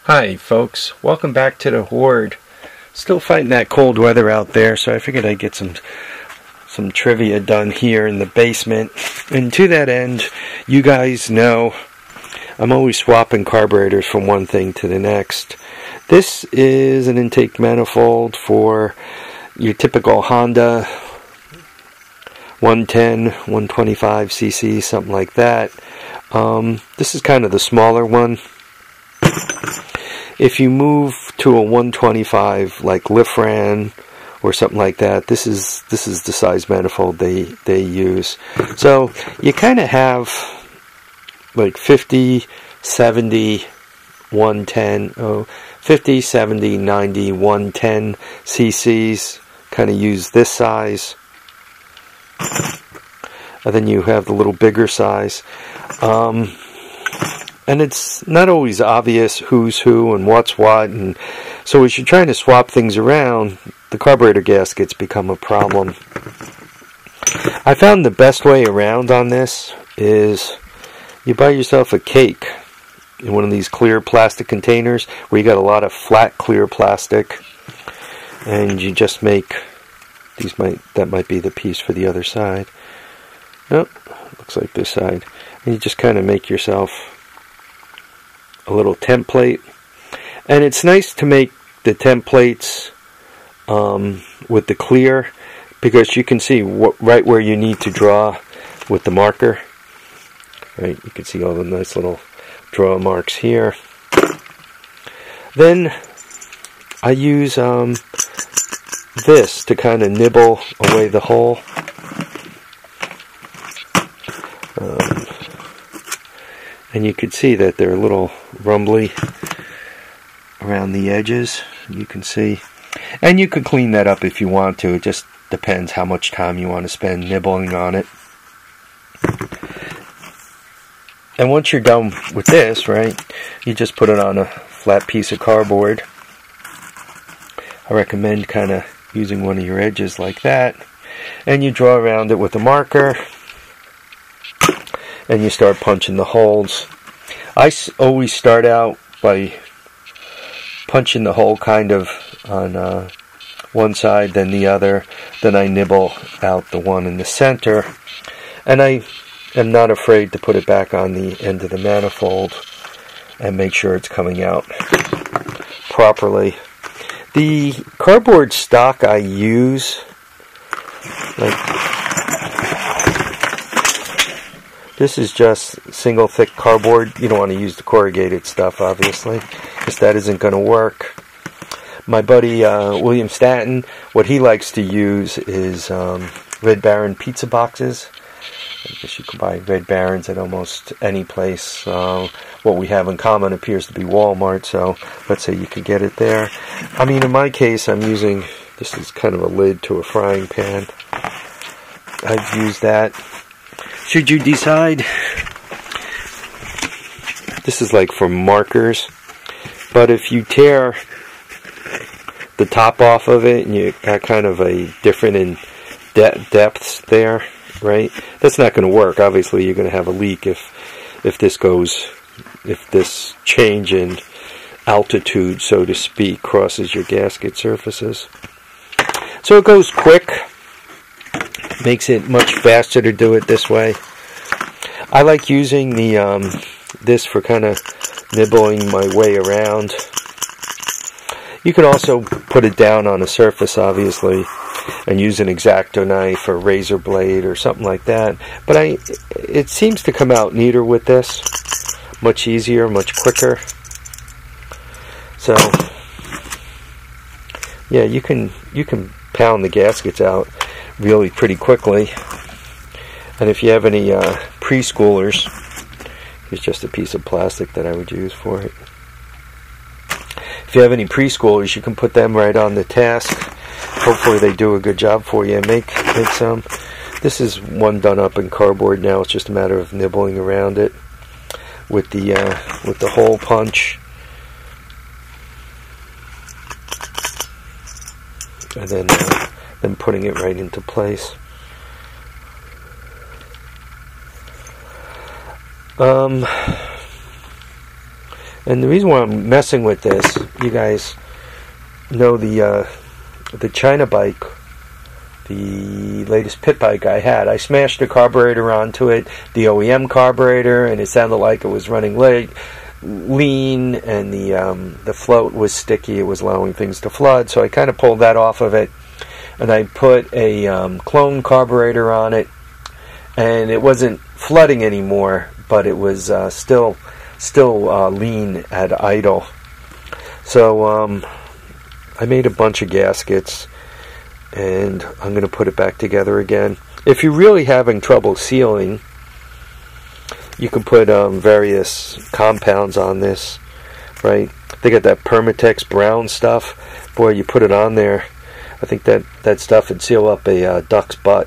Hi folks, welcome back to the Hoard. Still fighting that cold weather out there, so I figured I'd get some trivia done here in the basement. And to that end, you guys know I'm always swapping carburetors from one thing to the next. This is an intake manifold for your typical Honda 110, 125 cc, something like that. This is kind of the smaller one. If you move to a 125 like Lifran or something like that, this is the size manifold they use. So you kind of have like 50, 70, 110, 50, 70, 90, 110 cc's. Kind of use this size. And then you have the little bigger size. And it's not always obvious who's who and what's what, and so as you're trying to swap things around, the carburetor gaskets become a problem. I found the best way around on this is you buy yourself a cake in one of these clear plastic containers where you got a lot of flat clear plastic, and you just make these. That might be the piece for the other side. Nope, looks like this side, and you just kind of make yourself a little template. And it's nice to make the templates with the clear, because you can see right where you need to draw with the marker. Right, you can see all the nice little draw marks here. Then I use this to kind of nibble away the hole. And you can see that they're a little rumbly around the edges. You can see. And you could clean that up if you want to. It just depends how much time you want to spend nibbling on it. And once you're done with this, right, you just put it on a flat piece of cardboard. I recommend kind of using one of your edges like that. And you draw around it with a marker. And you start punching the holes. I always start out by punching the hole kind of on one side, then the other. Then I nibble out the one in the center. And I am not afraid to put it back on the end of the manifold and make sure it's coming out properly. The cardboard stock I use, this is just single thick cardboard. You don't want to use the corrugated stuff, obviously, because that isn't going to work. My buddy William Stanton, what he likes to use is Red Baron pizza boxes. I guess you can buy Red Barons at almost any place. What we have in common appears to be Walmart, so let's say you could get it there. I mean, in my case, I'm using, this is kind of a lid to a frying pan. I've used that. Should you decide, this is like for markers, but if you tear the top off of it and you got kind of a different in depths there, right, that's not going to work. Obviously you're going to have a leak if this change in altitude, so to speak, crosses your gasket surfaces. So it goes quick. Makes it much faster to do it this way. I like using the this for kind of nibbling my way around. You could also put it down on a surface, obviously, and use an X-Acto knife or razor blade or something like that. But it seems to come out neater with this. Much easier, much quicker. So yeah, you can pound the gaskets out really pretty quickly. And if you have any preschoolers, here's just a piece of plastic that I would use for it. If you have any preschoolers, you can put them right on the task. Hopefully they do a good job for you. Make some. This is one done up in cardboard now. It's just a matter of nibbling around it with the hole punch. And then putting it right into place. And the reason why I'm messing with this, you guys know the China bike, the latest pit bike I had. I smashed a carburetor onto it, the OEM carburetor, and it sounded like it was running lean, and the float was sticky. It was allowing things to flood, so I kind of pulled that off of it, and I put a clone carburetor on it, and it wasn't flooding anymore, but it was still lean at idle. So I made a bunch of gaskets, and I'm going to put it back together again. If you're really having trouble sealing, you can put various compounds on this, right? They got that Permatex brown stuff. Boy, you put it on there, I think that stuff would seal up a duck's butt.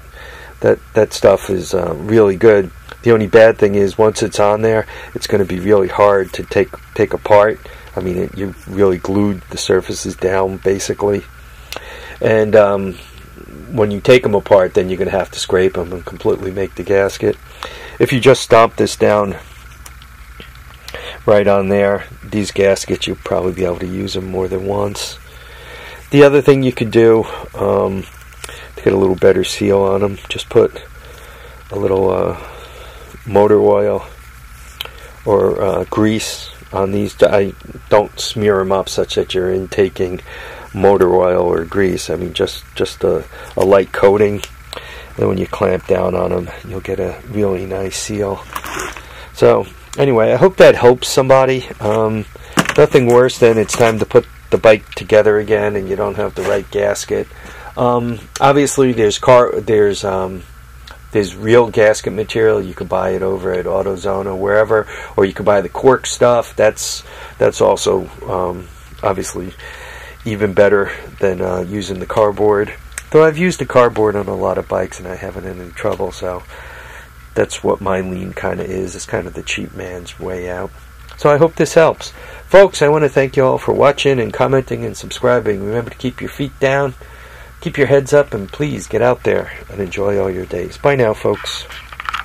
That stuff is really good. The only bad thing is once it's on there, it's going to be really hard to take apart. I mean, you really glued the surfaces down, basically. And when you take them apart, then you're going to have to scrape them and completely make the gasket. If you just stomp this down right on there, these gaskets, you'll probably be able to use them more than once. The other thing you could do to get a little better seal on them, just put a little motor oil or grease on these. I don't smear them up such that you're intaking motor oil or grease. I mean, just a light coating. And when you clamp down on them, you'll get a really nice seal. So anyway, I hope that helps somebody. Nothing worse than it's time to put the bike together again and you don't have the right gasket. Obviously, there's real gasket material. You could buy it over at AutoZone or wherever, or you could buy the cork stuff. That's also obviously even better than using the cardboard. Though I've used the cardboard on a lot of bikes and I haven't had any trouble, so that's what my lean kind of is. It's kind of the cheap man's way out. So I hope this helps. Folks, I want to thank you all for watching and commenting and subscribing. Remember to keep your feet down, keep your heads up, and please get out there and enjoy all your days. Bye now, folks.